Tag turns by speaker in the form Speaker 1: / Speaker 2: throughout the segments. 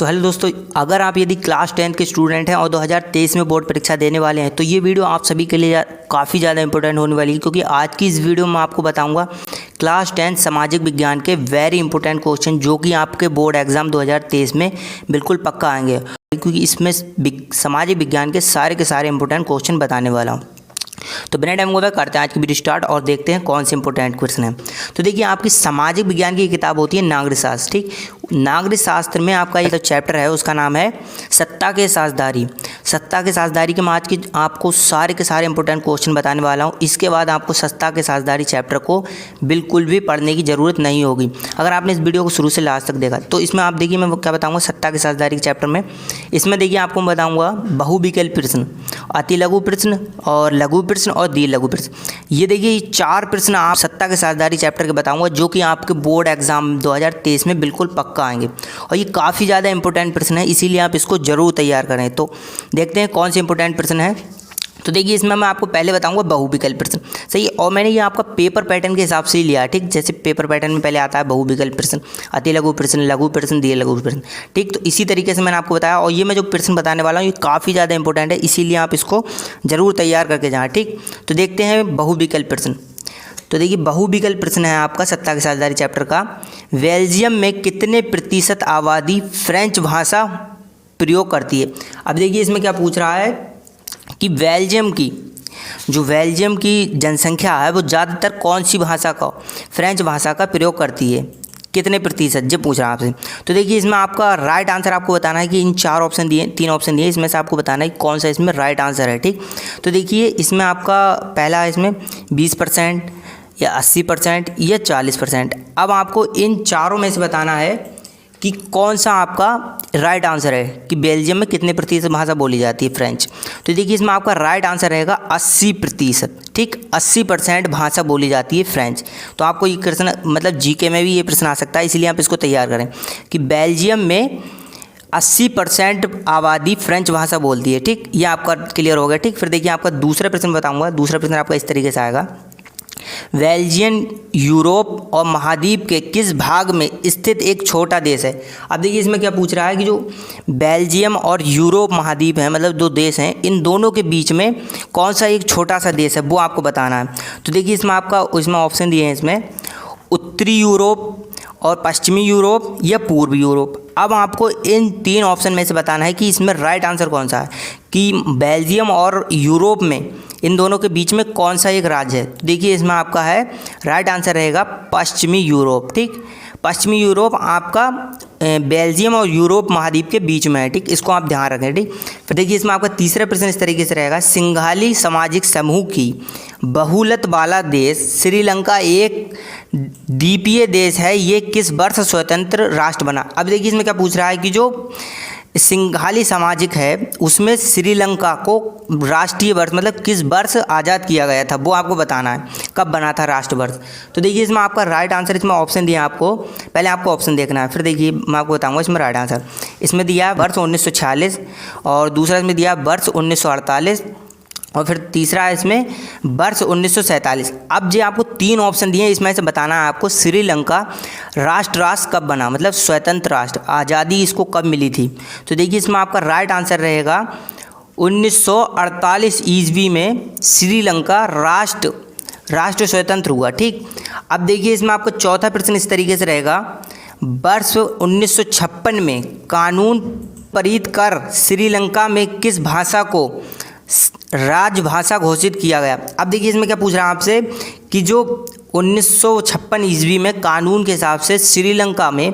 Speaker 1: So hello दोस्तों, अगर आप यदि क्लास 10 के स्टूडेंट हैं और 2023 में बोर्ड परीक्षा देने वाले हैं तो ये वीडियो आप सभी के लिए काफ़ी ज़्यादा इंपॉर्टेंट होने वाली है, क्योंकि आज की इस वीडियो में आपको बताऊंगा क्लास 10 सामाजिक विज्ञान के वेरी इंपॉर्टेंट क्वेश्चन जो कि आपके बोर्ड एग्जाम 2023 में बिल्कुल पक्का आएंगे, क्योंकि इसमें सामाजिक विज्ञान के सारे इंपॉर्टेंट क्वेश्चन बताने वाला हूँ। तो बिना टाइम को करते हैं आज की वीडियो स्टार्ट और देखते हैं कौन से इंपॉर्टेंट क्वेश्चन है। तो देखिए, आपकी सामाजिक विज्ञान की किताब होती है नागरिक शास्त्र। ठीक, नागरिक शास्त्र में आपका एक चैप्टर है, उसका नाम है सत्ता के साझेदारी। सत्ता के साझेदारी के मैं आज की आपको सारे के सारे इंपॉर्टेंट क्वेश्चन बताने वाला हूँ। इसके बाद आपको सत्ता के साझेदारी चैप्टर को बिल्कुल भी पढ़ने की ज़रूरत नहीं होगी अगर आपने इस वीडियो को शुरू से लास्ट तक देखा। तो इसमें आप देखिए, मैं क्या बताऊँगा सत्ता के साझेदारी के चैप्टर में। इसमें देखिए, आपको बताऊँगा बहुविकल्प प्रश्न, अति लघु प्रश्न और लघु प्रश्न और दीर्घ लघु प्रश्न। ये देखिए, 4 प्रश्न आप सत्ता के साझेदारी चैप्टर के बताऊंगा जो कि आपके बोर्ड एग्जाम 2023 में बिल्कुल पक्का आएंगे, और ये काफ़ी ज़्यादा इंपॉर्टेंट प्रश्न है, इसीलिए आप इसको जरूर तैयार करें। तो देखते हैं कौन से इंपॉर्टेंट प्रश्न है। तो देखिए, इसमें मैं आपको पहले बताऊंगा बहुविकल्प प्रश्न, सही है, और मैंने ये आपका पेपर पैटर्न के हिसाब से ही लिया है। ठीक, जैसे पेपर पैटर्न में पहले आता है बहुविकल्प प्रश्न, अति लघु प्रश्न, लघु प्रश्न, दीर्घ लघु प्रश्न। ठीक, तो इसी तरीके से मैंने आपको बताया, और ये मैं जो प्रश्न बताने वाला हूँ ये काफ़ी ज़्यादा इंपॉर्टेंट है, इसीलिए आप इसको ज़रूर तैयार करके जाएँ। ठीक, तो देखते हैं बहुविकल्प प्रश्न। तो देखिए, बहुविकल्प प्रश्न है आपका सत्ता के साझेदारी चैप्टर का। बेल्जियम में कितने प्रतिशत आबादी फ्रेंच भाषा प्रयोग करती है? अब देखिए, इसमें क्या पूछ रहा है कि बेल्जियम की जनसंख्या है वो ज़्यादातर कौन सी भाषा का, फ्रेंच भाषा का प्रयोग करती है, कितने प्रतिशत, जब पूछ रहा है आपसे। तो देखिए, इसमें आपका राइट आंसर आपको बताना है कि इन 4 ऑप्शन दिए, 3 ऑप्शन दिए, इसमें से आपको बताना है कि कौन सा इसमें राइट आंसर है। ठीक, तो देखिए, इसमें आपका पहला है इसमें 20% या 80% या 40%। अब आपको इन चारों में से बताना है कि कौन सा आपका राइट आंसर है कि बेल्जियम में कितने प्रतिशत भाषा बोली जाती है फ्रेंच। तो देखिए, इसमें आपका राइट आंसर रहेगा 80%। ठीक, 80% भाषा बोली जाती है फ्रेंच। तो आपको ये प्रश्न मतलब जीके में भी ये प्रश्न आ सकता है, इसलिए आप इसको तैयार करें कि बेल्जियम में 80% आबादी फ्रेंच भाषा बोलती है। ठीक, ये आपका क्लियर हो गया। ठीक, फिर देखिए, आपका दूसरा प्रश्न बताऊँगा। दूसरा प्रश्न आपका इस तरीके से आएगा, बेल्जियम यूरोप और महाद्वीप के किस भाग में स्थित एक छोटा देश है? अब देखिए, इसमें क्या पूछ रहा है कि जो बेल्जियम और यूरोप महाद्वीप है, मतलब 2 देश हैं, इन दोनों के बीच में कौन सा एक छोटा सा देश है वो आपको बताना है। तो देखिए, इसमें ऑप्शन दिए हैं, इसमें उत्तरी यूरोप और पश्चिमी यूरोप या पूर्वी यूरोप। अब आपको इन 3 ऑप्शन में से बताना है कि इसमें राइट आंसर कौन सा है, कि बेल्जियम और यूरोप में इन दोनों के बीच में कौन सा एक राज्य है। देखिए, इसमें आपका है राइट आंसर रहेगा पश्चिमी यूरोप। ठीक, पश्चिमी यूरोप आपका बेल्जियम और यूरोप महाद्वीप के बीच में है। ठीक, इसको आप ध्यान रखें। ठीक, फिर देखिए, इसमें आपका तीसरा प्रश्न इस तरीके से रहेगा, सिंघाली सामाजिक समूह की बहुलत वाला देश श्रीलंका एक द्वीपीय देश है, ये किस वर्ष स्वतंत्र राष्ट्र बना? अब देखिए, इसमें क्या पूछ रहा है कि जो सिंघाली सामाजिक है उसमें श्रीलंका को राष्ट्रीय वर्ष मतलब किस वर्ष आज़ाद किया गया था वो आपको बताना है, कब बना था राष्ट्र वर्ष। तो देखिए, इसमें आपका राइट आंसर, इसमें ऑप्शन दिया आपको, पहले आपको ऑप्शन देखना है, फिर देखिए मैं आपको बताऊंगा इसमें राइट आंसर। इसमें दिया है वर्ष 1946, और दूसरा इसमें दिया वर्ष 1948, और फिर तीसरा है इसमें वर्ष 1947। अब जो आपको 3 ऑप्शन दिए हैं, इसमें से बताना है आपको श्रीलंका राष्ट्र कब बना, मतलब स्वतंत्र राष्ट्र, आज़ादी इसको कब मिली थी। तो देखिए, इसमें आपका राइट आंसर रहेगा 1948 ईस्वी में श्रीलंका राष्ट्र स्वतंत्र हुआ। ठीक, अब देखिए, इसमें आपको चौथा प्रश्न इस तरीके से रहेगा, वर्ष 1956 में कानून पारित कर श्रीलंका में किस भाषा को राजभाषा घोषित किया गया? अब देखिए, इसमें क्या पूछ रहा है आपसे कि जो 1956 ईस्वी में कानून के हिसाब से श्रीलंका में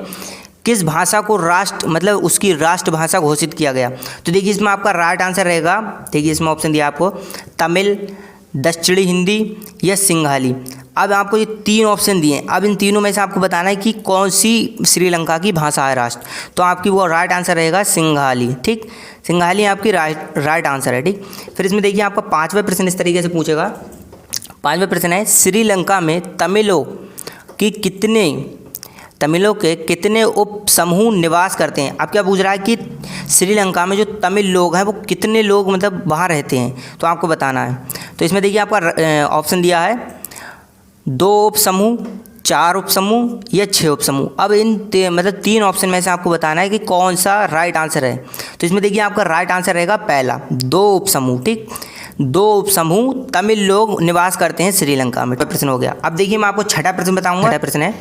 Speaker 1: किस भाषा को राष्ट्र मतलब उसकी राष्ट्रभाषा घोषित किया गया। तो देखिए, इसमें आपका राइट आंसर रहेगा, देखिए इसमें ऑप्शन दिया आपको, तमिल, दक्षिणी हिंदी या सिंघाली। अब आपको ये 3 ऑप्शन दिए हैं, अब इन तीनों में से आपको बताना है कि कौन सी श्रीलंका की भाषा है राष्ट्र। तो आपकी वो राइट आंसर रहेगा सिंघाली। ठीक, सिंघाली आपकी राइट आंसर है। ठीक, फिर इसमें देखिए, आपका 5वां प्रश्न इस तरीके से पूछेगा। 5वां प्रश्न है, श्रीलंका में तमिलों के कितने उप समूह निवास करते हैं? अब क्या पूछ रहा है कि श्रीलंका में जो तमिल लोग हैं वो कितने लोग मतलब वहाँ रहते हैं, तो आपको बताना है। तो इसमें देखिए, आपका ऑप्शन दिया है 2 उप समूह, 4 उपसमूह या 6 उपसमूह। अब इन मतलब 3 ऑप्शन में से आपको बताना है कि कौन सा राइट आंसर है। तो इसमें देखिए आपका राइट आंसर रहेगा पहला 2 उपसमूह। ठीक, 2 उपसमूह तमिल लोग निवास करते हैं श्रीलंका में। प्रश्न हो गया। अब देखिए मैं आपको छठा प्रश्न बताऊंगा। छठा प्रश्न है,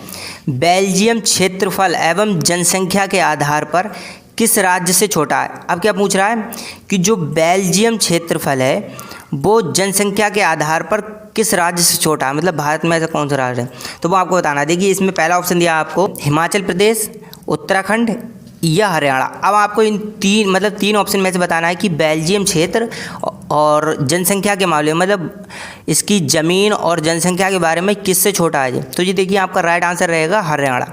Speaker 1: बेल्जियम क्षेत्रफल एवं जनसंख्या के आधार पर किस राज्य से छोटा है। अब क्या पूछ रहा है कि जो बेल्जियम क्षेत्रफल है वो जनसंख्या के आधार पर किस राज्य से छोटा है, मतलब भारत में ऐसा कौन सा राज्य है, तो वो आपको बताना। देखिए इसमें पहला ऑप्शन दिया आपको हिमाचल प्रदेश, उत्तराखंड या हरियाणा। अब आपको इन 3 ऑप्शन में से बताना है कि बेल्जियम क्षेत्र और जनसंख्या के मामले में, मतलब इसकी ज़मीन और जनसंख्या के बारे में किससे छोटा है। तो ये देखिए आपका राइट आंसर रहेगा हरियाणा।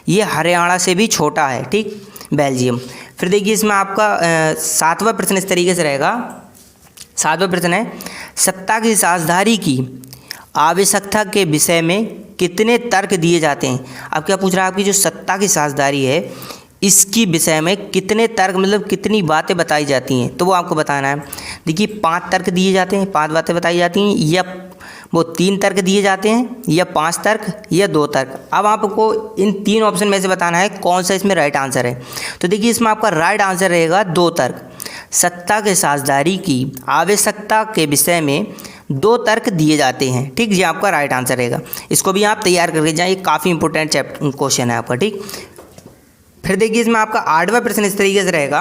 Speaker 1: ये हरियाणा से भी छोटा है, ठीक, बेल्जियम। फिर देखिए इसमें आपका 7वां प्रश्न इस तरीके से रहेगा। 7वां प्रश्न है, सत्ता की साझेदारी की आवश्यकता के विषय में कितने तर्क दिए जाते हैं। अब क्या पूछ रहा है, आपकी जो सत्ता की साझेदारी है इसकी विषय में कितने तर्क, मतलब कितनी बातें बताई जाती हैं, तो वो आपको बताना है। देखिए 5 तर्क दिए जाते हैं, 5 बातें बताई जाती हैं, या वो 3 तर्क दिए जाते हैं, या 5 तर्क, या 2 तर्क। अब आपको इन 3 ऑप्शन में से बताना है कौन सा इसमें राइट आंसर है। तो देखिए इसमें आपका राइट आंसर रहेगा 2 तर्क। सत्ता के साझेदारी की आवश्यकता के विषय में 2 तर्क दिए जाते हैं, ठीक, ये आपका राइट आंसर रहेगा। इसको भी आप तैयार करके जाएं, ये काफ़ी इंपॉर्टेंट क्वेश्चन है आपका, ठीक। फिर देखिए इसमें आपका 8वां प्रश्न इस तरीके से रहेगा,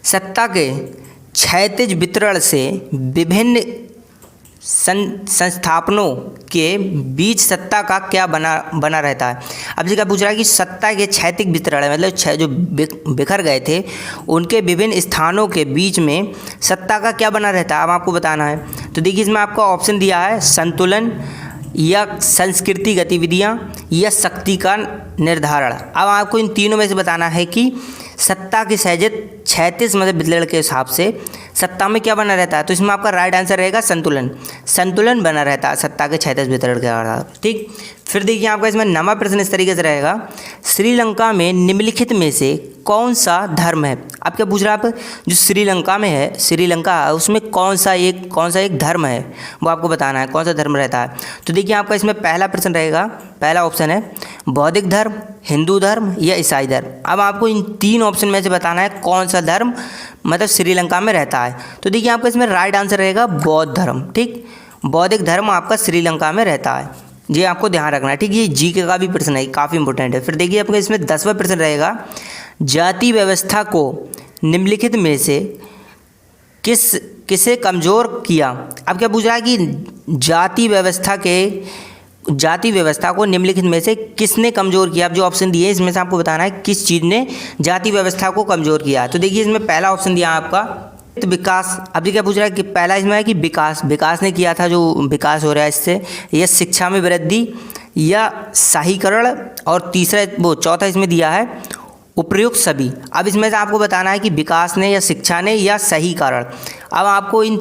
Speaker 1: सत्ता के क्षैतिज वितरण से विभिन्न संस्थापनों के बीच सत्ता का क्या बना रहता है। अब जी क्या पूछ रहा है कि सत्ता के क्षैतिज वितरण है, मतलब जो बिखर गए थे उनके विभिन्न स्थानों के बीच में सत्ता का क्या बना रहता है, अब आपको बताना है। तो देखिए इसमें आपका ऑप्शन दिया है संतुलन, या संस्कृति गतिविधियाँ, या शक्ति का निर्धारण। अब आपको इन तीनों में से बताना है कि सत्ता की क्षैतिज मतलब वितरण के हिसाब से सत्ता में क्या बना रहता है। तो इसमें आपका राइट आंसर रहेगा संतुलन। संतुलन बना रहता है सत्ता के क्षैतिज वितरण के आधार, ठीक। फिर देखिए आपका इसमें 9वां प्रश्न इस तरीके से रहेगा, श्रीलंका में निम्नलिखित में से कौन सा धर्म है। आप क्या पूछ रहे हैं, आप जो श्रीलंका में है, श्रीलंका उसमें कौन सा एक धर्म है, वो आपको बताना है कौन सा धर्म रहता है। तो देखिए आपका इसमें पहला प्रश्न रहेगा, पहला ऑप्शन है बौद्धिक धर्म, हिंदू धर्म, या ईसाई धर्म। अब आपको इन 3 ऑप्शन में से बताना है कौन सा धर्म मतलब श्रीलंका में रहता है। तो देखिए आपका इसमें राइट आंसर रहेगा बौद्ध धर्म, ठीक। बौद्धिक धर्म आपका श्रीलंका में रहता है, ये आपको ध्यान रखना है, ठीक। ये जीके का भी प्रश्न है, काफ़ी इंपॉर्टेंट है। फिर देखिए आपका इसमें 10वां प्रश्न रहेगा, जाति व्यवस्था को निम्नलिखित में से किसे कमज़ोर किया। अब क्या पूछ रहा है कि जाति व्यवस्था को निम्नलिखित में से किसने कमज़ोर किया। अब जो ऑप्शन दिए इसमें से आपको बताना है किस चीज़ ने जाति व्यवस्था को कमज़ोर किया। तो देखिए इसमें पहला ऑप्शन दिया आपका विकास। अब क्या पूछ रहा है कि पहला इसमें है कि विकास ने किया था, जो विकास हो रहा है इससे, या शिक्षा में वृद्धि, या सहीकरण, और चौथा इसमें दिया है उपयुक्त सभी। अब इसमें से आपको बताना है कि विकास ने, या शिक्षा ने, या सहीकरण। अब आपको इन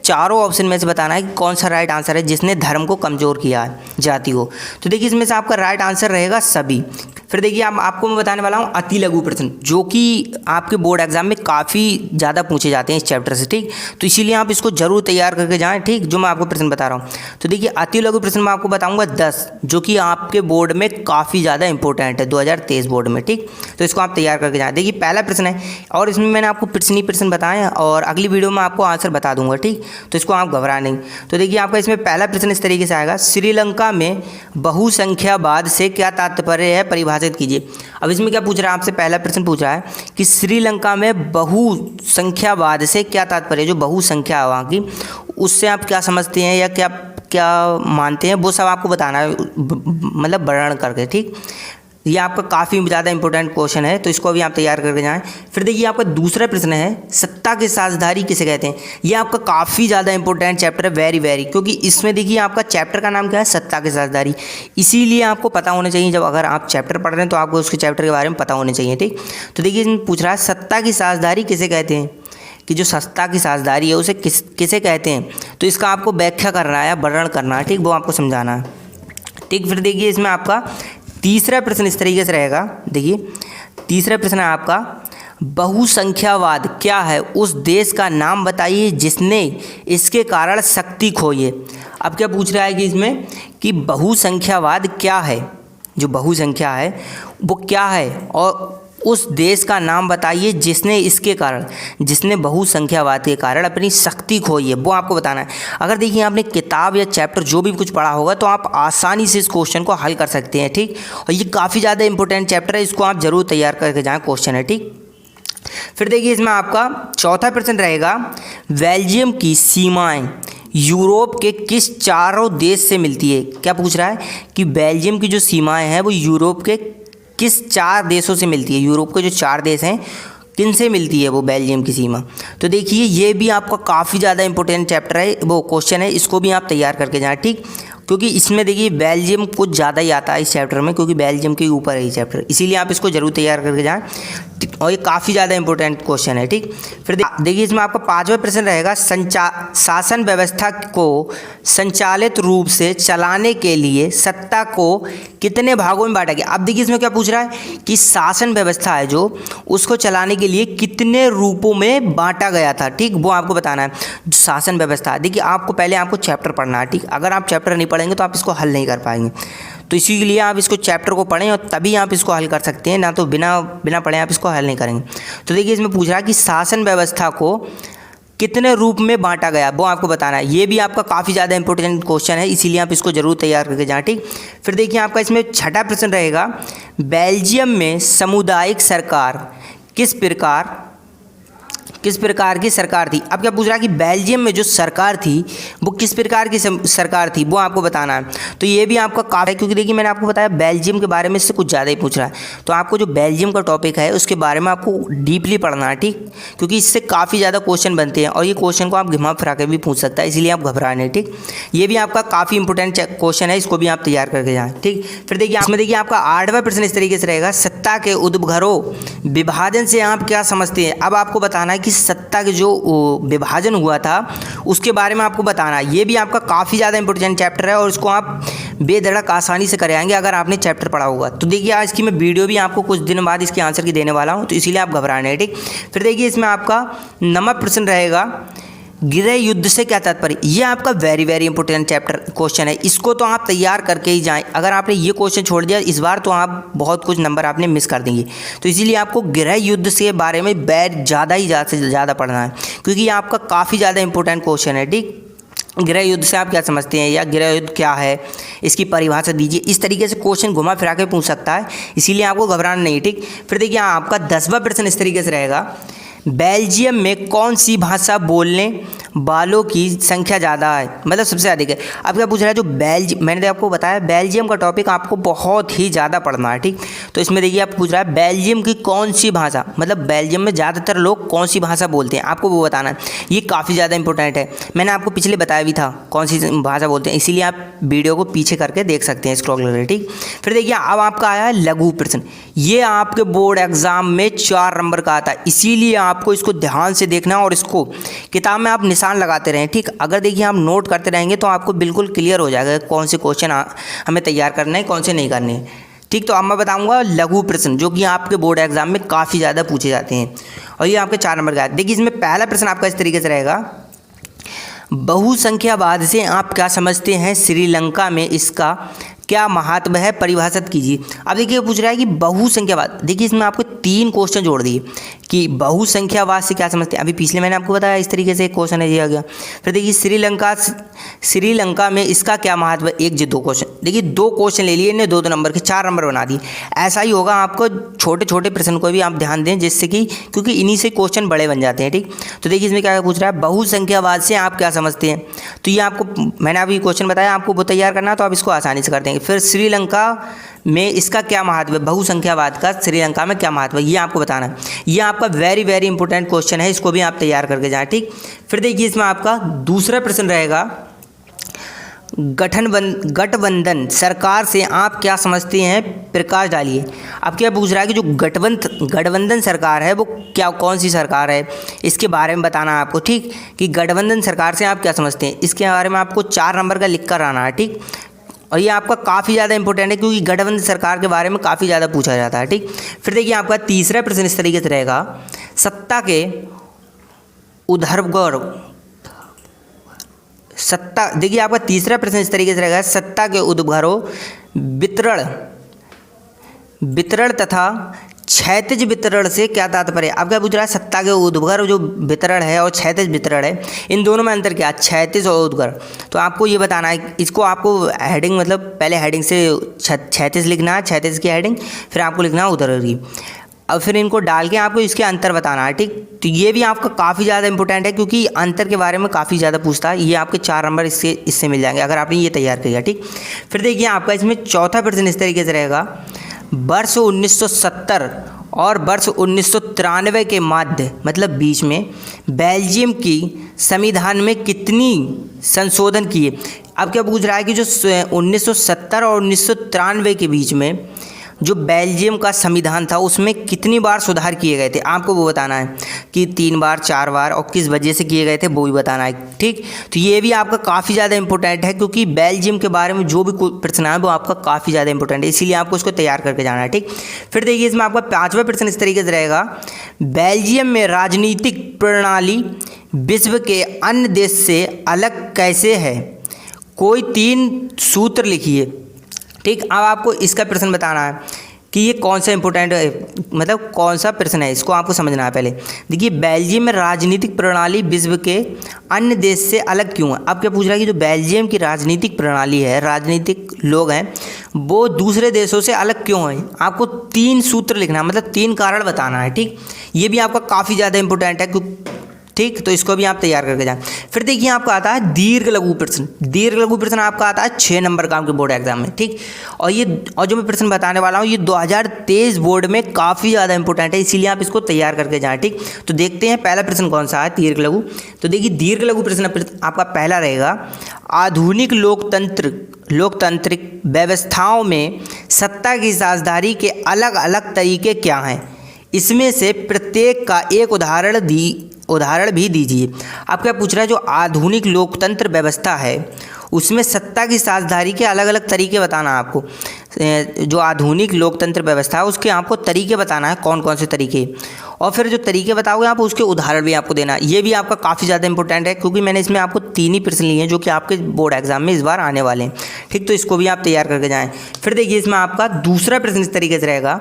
Speaker 1: चारों ऑप्शन में से बताना है कि कौन सा राइट आंसर है जिसने धर्म को कमज़ोर किया है, जाति को। तो देखिए इसमें से आपका राइट आंसर रहेगा सभी। फिर देखिए आपको मैं बताने वाला हूँ अति लघु प्रश्न, जो कि आपके बोर्ड एग्जाम में काफ़ी ज़्यादा पूछे जाते हैं इस चैप्टर से, ठीक। तो इसीलिए आप इसको जरूर तैयार करके जाएं, ठीक, जो मैं आपको प्रश्न बता रहा हूँ। तो देखिए अति लघु प्रश्न मैं आपको बताऊँगा 10, जो कि आपके बोर्ड में काफ़ी ज़्यादा इंपॉर्टेंट है 2023 बोर्ड में, ठीक। तो इसको आप तैयार करके जाएँ। देखिए पहला प्रश्न है, और इसमें मैंने आपको प्रश्न बताए हैं, और अगली वीडियो में आपको आंसर बता दूंगा, ठीक। तो इसको आप घबरा नहीं। तो देखिए आपका इसमें पहला प्रश्न इस तरीके से आएगा, श्रीलंका में बहुसंख्यावाद से क्या तात्पर्य है, परिभाषित कीजिए। अब इसमें क्या पूछ रहा है आपसे, पहला प्रश्न पूछ रहा है कि श्रीलंका में बहुसंख्यावाद से क्या तात्पर्य है। जो बहुसंख्या है वहाँ की, उससे आप क्या समझते हैं या क्या मानते हैं, वो सब आपको बताना है, मतलब वर्णन करके, ठीक। ये आपका काफ़ी ज़्यादा इंपॉर्टेंट क्वेश्चन है, तो इसको भी आप तैयार करके जाएं। फिर देखिए आपका दूसरा प्रश्न है, सत्ता के साझेदारी किसे कहते हैं। ये आपका काफ़ी ज़्यादा इंपॉर्टेंट चैप्टर है, वेरी, क्योंकि इसमें देखिए आपका चैप्टर का नाम क्या है, सत्ता की साझेदारी। इसीलिए आपको पता होना चाहिए, जब अगर आप चैप्टर पढ़ रहे हैं तो आपको उसके चैप्टर के बारे में पता होने चाहिए, ठीक। तो देखिए इसमें पूछ रहा है सत्ता की साझेदारी किसे कहते हैं, कि जो सत्ता की साझेदारी है उसे किसे कहते हैं। तो इसका आपको व्याख्या करना है या वर्णन करना है, ठीक, वो आपको समझाना है, ठीक। फिर देखिए इसमें आपका तीसरा प्रश्न इस तरीके से रहेगा। देखिए तीसरा प्रश्न है आपका, बहुसंख्यावाद क्या है, उस देश का नाम बताइए जिसने इसके कारण शक्ति खोई है। अब क्या पूछ रहा है कि इसमें कि बहुसंख्यावाद क्या है, जो बहुसंख्या है वो क्या है, और उस देश का नाम बताइए जिसने इसके कारण, जिसने बहुसंख्यावाद के कारण अपनी शक्ति खोई है, वो आपको बताना है। अगर देखिए आपने किताब या चैप्टर जो भी कुछ पढ़ा होगा तो आप आसानी से इस क्वेश्चन को हल कर सकते हैं, ठीक। और ये काफ़ी ज़्यादा इंपॉर्टेंट चैप्टर है, इसको आप ज़रूर तैयार करके जाएँ, क्वेश्चन है, ठीक। फिर देखिए इसमें आपका चौथा प्रश्न रहेगा, बेल्जियम की सीमाएं यूरोप के किस चारों देश से मिलती है। क्या पूछ रहा है कि बेल्जियम की जो सीमाएं हैं वो यूरोप के किस 4 देशों से मिलती है, यूरोप के जो 4 देश हैं किन से मिलती है वो बेल्जियम की सीमा। तो देखिए ये भी आपका काफ़ी ज़्यादा इंपॉर्टेंट चैप्टर है, वो क्वेश्चन है, इसको भी आप तैयार करके जाएँ, ठीक। क्योंकि इसमें देखिए बेल्जियम कुछ ज़्यादा ही आता है इस चैप्टर में, क्योंकि बेल्जियम के ऊपर है ये चैप्टर, इसीलिए आप इसको जरूर तैयार करके जाएँ, और ये काफ़ी ज़्यादा इंपॉर्टेंट क्वेश्चन है, ठीक। फिर देखिए इसमें आपका 5वां प्रश्न रहेगा, शासन व्यवस्था को संचालित रूप से चलाने के लिए सत्ता को कितने भागों में बांटा गया। अब देखिए इसमें क्या पूछ रहा है कि शासन व्यवस्था है जो, उसको चलाने के लिए कितने रूपों में बांटा गया था, ठीक, वो आपको बताना है। शासन व्यवस्था, देखिए आपको पहले आपको चैप्टर पढ़ना है, ठीक। अगर आप चैप्टर नहीं पढ़ेंगे तो आप इसको हल नहीं कर पाएंगे, तो इसी के लिए आप इसको चैप्टर को पढ़ें और तभी आप इसको हल कर सकते हैं, ना तो बिना पढ़े आप इसको हल नहीं करेंगे। तो देखिए इसमें पूछ रहा है कि शासन व्यवस्था को कितने रूप में बांटा गया, वो आपको बताना है। ये भी आपका काफ़ी ज़्यादा इंपॉर्टेंट क्वेश्चन है, इसीलिए आप इसको जरूर तैयार करके जाएं, ठीक। फिर देखिए आपका इसमें 6वां प्रश्न रहेगा, बेल्जियम में सामुदायिक सरकार किस प्रकार की सरकार थी। अब क्या पूछ रहा है कि बेल्जियम में जो सरकार थी वो किस प्रकार की सरकार थी, वो आपको बताना है। तो ये भी आपका काफ़ी है, क्योंकि देखिए मैंने आपको बताया बेल्जियम के बारे में इससे कुछ ज़्यादा ही पूछ रहा है, तो आपको जो बेल्जियम का टॉपिक है उसके बारे में आपको डीपली पढ़ना है, ठीक। क्योंकि इससे काफ़ी ज़्यादा क्वेश्चन बनते हैं और ये क्वेश्चन को आप घुमा फिरा के भी पूछ सकता है, इसीलिए आप घबरा नहीं, ठीक। ये भी आपका काफ़ी इंपॉर्टेंट क्वेश्चन है, इसको भी आप तैयार करके जाएँ, ठीक। फिर देखिए इसमें देखिए आपका 8वां प्रश्न इस तरीके से रहेगा, सत्ता के उपघरों विभाजन से आप क्या समझते हैं। अब आपको बताना है कि सत्ता के जो विभाजन हुआ था उसके बारे में आपको बताना है। ये भी आपका काफ़ी ज़्यादा इंपॉर्टेंट चैप्टर है और इसको आप बेधड़क आसानी से कराएंगे अगर आपने चैप्टर पढ़ा होगा। तो देखिए आज की मैं वीडियो भी आपको कुछ दिन बाद इसके आंसर की देने वाला हूँ, तो इसीलिए आप घबराने, ठीक। फिर देखिए इसमें आपका 9वां प्रश्न रहेगा, गृह युद्ध से क्या तात्पर्य। ये आपका वेरी इंपॉर्टेंट चैप्टर क्वेश्चन है, इसको तो आप तैयार करके ही जाएं। अगर आपने ये क्वेश्चन छोड़ दिया इस बार तो आप बहुत कुछ नंबर आपने मिस कर देंगे। तो इसीलिए आपको गृह युद्ध से बारे में ज़्यादा से ज़्यादा पढ़ना है, क्योंकि ये आपका काफ़ी ज़्यादा इंपॉर्टेंट क्वेश्चन है, ठीक। गृह युद्ध से आप क्या समझते हैं या गृह युद्ध क्या है, इसकी परिभाषा दीजिए। इस तरीके से क्वेश्चन घुमा फिरा के पूछ सकता है, इसीलिए आपको घबराना नहीं, ठीक। फिर देखिए आपका 10वां प्रश्न इस तरीके से रहेगा, बेल्जियम में कौन सी भाषा बोलने वालों की संख्या ज़्यादा है, मतलब सबसे अधिक है। अब क्या पूछ रहा है, जो मैंने तो आपको बताया बेल्जियम का टॉपिक आपको बहुत ही ज़्यादा पढ़ना है, ठीक। तो इसमें देखिए आप पूछ रहा है बेल्जियम की कौन सी भाषा, मतलब बेल्जियम में ज़्यादातर लोग कौन सी भाषा बोलते हैं, आपको वो बताना है। ये काफ़ी ज़्यादा इंपॉर्टेंट है, मैंने आपको पिछले बताया भी था कौन सी भाषा बोलते हैं, इसीलिए आप वीडियो को पीछे करके देख सकते हैं स्क्रॉल करके, ठीक। फिर देखिए अब आपका आया है लघु प्रश्न, ये आपके बोर्ड एग्जाम में 4 नंबर का आता है, इसीलिए आपको इसको ध्यान से देखना और इसको किताब में आप निशान लगाते रहें, ठीक। अगर देखिए आप नोट करते रहेंगे तो आपको बिल्कुल क्लियर हो जाएगा कौन से क्वेश्चन हमें तैयार करने हैं, कौन से नहीं करने हैं, ठीक। तो अब मैं बताऊंगा लघु प्रश्न जो कि आपके बोर्ड एग्जाम में काफ़ी ज़्यादा पूछे जाते हैं और ये आपके 4 नंबर का है। देखिए इसमें पहला प्रश्न आपका इस तरीके से रहेगा, बहुसंख्यावाद से आप क्या समझते हैं, श्रीलंका में इसका क्या महत्व है, परिभाषित कीजिए। अब देखिए पूछ रहा है कि बहुसंख्यावाद, देखिए इसमें आपको 3 क्वेश्चन जोड़ दिए कि बहुसंख्यावाद से क्या समझते हैं। अभी पिछले मैंने आपको बताया इस तरीके से एक क्वेश्चन है दिया गया। फिर देखिए श्रीलंका में इसका क्या महत्व है, 1 से 2 क्वेश्चन। देखिए 2 क्वेश्चन ले लिए, इन्हें 2 नंबर के 4 नंबर बना दिए। ऐसा ही होगा आपको छोटे छोटे प्रश्न को भी आप ध्यान दें, जिससे कि क्योंकि इन्हीं से क्वेश्चन बड़े बन जाते हैं, ठीक। तो देखिए इसमें क्या पूछ रहा है, बहुसंख्यावाद से आप क्या समझते हैं। तो ये आपको मैंने अभी क्वेश्चन बताया, आपको वो तैयार करना तो आप इसको आसानी से कर देंगे। फिर श्रीलंका में इसका क्या महत्व है, बहुसंख्यावाद का श्रीलंका में क्या महत्व है, ये आपको बताना है। ये आपका वेरी इंपॉर्टेंट क्वेश्चन है, इसको भी आप तैयार करके जाएं, ठीक। फिर देखिए इसमें आपका दूसरा प्रश्न रहेगा, गठबंधन सरकार से आप क्या समझते हैं, प्रकाश डालिए। अब क्या पूछ रहा है कि जो गठबंधन सरकार है वो क्या, कौन सी सरकार है, इसके बारे में बताना है आपको, ठीक। कि गठबंधन सरकार से आप क्या समझते हैं, इसके बारे में आपको 4 नंबर का लिख कर आना है, ठीक। और ये आपका काफ़ी ज़्यादा इंपॉर्टेंट है क्योंकि गठबंधन सरकार के बारे में काफ़ी ज़्यादा पूछा जाता है। ठीक, फिर देखिए आपका तीसरा प्रश्न इस तरीके से रहेगा, सत्ता के ऊर्ध्वगामी सत्ता, देखिए आपका तीसरा प्रश्न इस तरीके से रहेगा, सत्ता के ऊर्ध्वगामी वितरण तथा क्षैतिज वितरण से क्या तात्पर्य। अब क्या पूछ रहा है, सत्ता के ऊर्ध्वगामी जो वितरण है और क्षैतिज वितरण है, इन दोनों में अंतर क्या, क्षैतिज और ऊर्ध्वगामी। तो आपको ये बताना है, इसको आपको हेडिंग मतलब पहले हेडिंग से क्षैतिज लिखना है, क्षैतिज की हेडिंग, फिर आपको लिखना है ऊर्ध्वगामी, अब फिर इनको डाल के आपको इसके अंतर बताना है। ठीक, तो ये भी आपका काफ़ी ज़्यादा इंपॉर्टेंट है क्योंकि अंतर के बारे में काफ़ी ज़्यादा पूछता है। ये आपके 4 नंबर इससे मिल जाएंगे अगर आपने ये तैयार किया। ठीक, फिर देखिए आपका इसमें चौथा प्रश्न इस तरीके से रहेगा, वर्ष 1970 और वर्ष 1993 के मध्य मतलब बीच में बेल्जियम की संविधान में कितनी संशोधन किए। अब क्या पूछ रहा है कि जो 1970 और 1993 के बीच में जो बेल्जियम का संविधान था उसमें कितनी बार सुधार किए गए थे, आपको वो बताना है कि 3 बार 4 बार और किस वजह से किए गए थे वो भी बताना है। ठीक, तो ये भी आपका काफ़ी ज़्यादा इंपॉर्टेंट है क्योंकि बेल्जियम के बारे में जो भी प्रश्न है वो आपका काफ़ी ज़्यादा इंपॉर्टेंट है, इसीलिए आपको उसको तैयार करके जाना है। ठीक, फिर देखिए इसमें आपका 5वां प्रश्न इस तरीके से रहेगा, बेल्जियम में राजनीतिक प्रणाली विश्व के अन्य देश से अलग कैसे है, कोई 3 सूत्र लिखिए। ठीक, अब आपको इसका प्रश्न बताना है कि ये कौन सा इंपॉर्टेंट मतलब कौन सा प्रश्न है, इसको आपको समझना है। पहले देखिए बेल्जियम में राजनीतिक प्रणाली विश्व के अन्य देश से अलग क्यों है। अब क्या पूछ रहा है कि जो बेल्जियम की राजनीतिक प्रणाली है, राजनीतिक लोग हैं, वो दूसरे देशों से अलग क्यों है, आपको 3 सूत्र लिखना है, मतलब 3 कारण बताना है। ठीक, ये भी आपका काफ़ी ज़्यादा इंपॉर्टेंट है। ठीक, तो इसको भी आप तैयार करके जाएं। फिर देखिए आपका आता है दीर्घ लघु प्रश्न। दीर्घ लघु प्रश्न आपका आता है 6 नंबर का आपके बोर्ड एग्जाम में। ठीक, और जो मैं प्रश्न बताने वाला हूँ ये 2023 बोर्ड में काफ़ी ज़्यादा इंपॉर्टेंट है, इसीलिए आप इसको तैयार करके जाएं। ठीक, तो देखते हैं पहला प्रश्न कौन सा है, दीर्घ लघु। तो देखिए दीर्घ लघु प्रश्न आपका पहला रहेगा, आधुनिक लोकतांत्रिक व्यवस्थाओं में सत्ता की साझेदारी के अलग अलग तरीके क्या हैं, इसमें से प्रत्येक का एक उदाहरण भी दीजिए। अब क्या पूछ रहा है, जो आधुनिक लोकतंत्र व्यवस्था है उसमें सत्ता की साझेदारी के अलग अलग तरीके बताना है आपको। जो आधुनिक लोकतंत्र व्यवस्था है उसके आपको तरीके बताना है, कौन कौन से तरीके, और फिर जो तरीके बताओगे आप उसके उदाहरण भी आपको देना है। ये भी आपका काफ़ी ज़्यादा इंपॉर्टेंट है क्योंकि मैंने इसमें आपको 3 ही प्रश्न लिए हैं जो कि आपके बोर्ड एग्जाम में इस बार आने वाले हैं। ठीक, तो इसको भी आप तैयार करके जाएँ। फिर देखिए इसमें आपका दूसरा प्रश्न इस तरीके से रहेगा,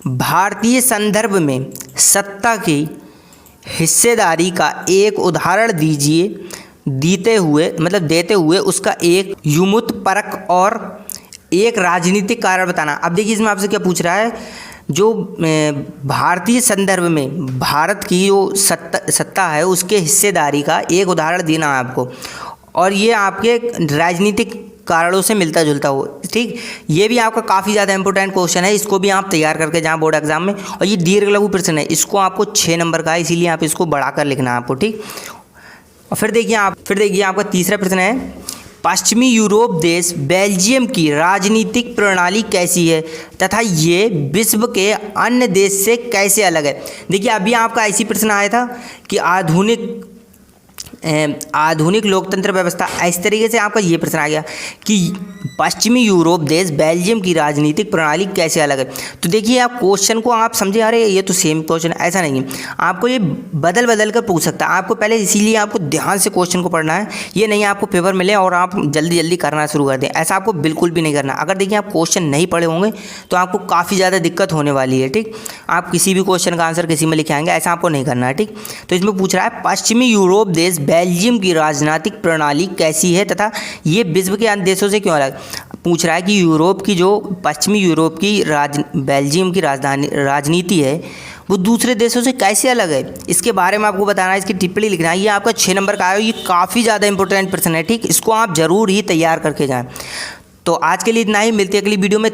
Speaker 1: भारतीय संदर्भ में सत्ता की हिस्सेदारी का एक उदाहरण देते हुए उसका एक युमुत्परक और एक राजनीतिक कारण बताना। अब देखिए इसमें आपसे क्या पूछ रहा है, जो भारतीय संदर्भ में भारत की जो सत्ता है उसके हिस्सेदारी का एक उदाहरण देना है आपको, और ये आपके राजनीतिक कारणों से मिलता जुलता हो। ठीक, ये भी आपका काफ़ी ज़्यादा इंपॉर्टेंट क्वेश्चन है, इसको भी आप तैयार करके जाएं बोर्ड एग्जाम में। और ये दीर्घ लघु प्रश्न है, इसको आपको 6 नंबर का है, इसीलिए आप इसको बढ़ाकर लिखना है आपको। ठीक, और फिर देखिए आपका तीसरा प्रश्न है, पश्चिमी यूरोप देश बेल्जियम की राजनीतिक प्रणाली कैसी है तथा ये विश्व के अन्य देश से कैसे अलग है। देखिए अभी आपका ऐसी प्रश्न आया था कि आधुनिक लोकतंत्र व्यवस्था, इस तरीके से आपका ये प्रश्न आ गया कि पश्चिमी यूरोप देश बेल्जियम की राजनीतिक प्रणाली कैसे अलग है। तो देखिए आप क्वेश्चन को आप समझे, अरे ये तो सेम क्वेश्चन, ऐसा नहीं है, आपको ये बदल कर पूछ सकता है। आपको पहले इसीलिए आपको ध्यान से क्वेश्चन को पढ़ना है, ये नहीं आपको पेपर मिले और आप जल्दी करना शुरू कर दें, ऐसा आपको बिल्कुल भी नहीं करना। अगर देखिए आप क्वेश्चन नहीं पढ़े होंगे तो आपको काफ़ी ज़्यादा दिक्कत होने वाली है। ठीक, आप किसी भी क्वेश्चन का आंसर किसी में लिखे आएंगे, ऐसा आपको नहीं करना है। ठीक, तो इसमें पूछ रहा है पश्चिमी यूरोप देश बेल्जियम की राजनीतिक प्रणाली कैसी है तथा ये विश्व के अन्य देशों से क्यों अलग। पूछ रहा है कि पश्चिमी यूरोप की बेल्जियम की राजनीति है वो दूसरे देशों से कैसे अलग है, इसके बारे में आपको बताना है, इसकी टिप्पणी लिखना है। ये आपका 6 नंबर का है, ये काफ़ी ज़्यादा इंपॉर्टेंट प्रश्न है। ठीक, इसको आप जरूर ही तैयार करके जाएं। तो आज के लिए इतना ही, मिलते हैं अगली वीडियो में।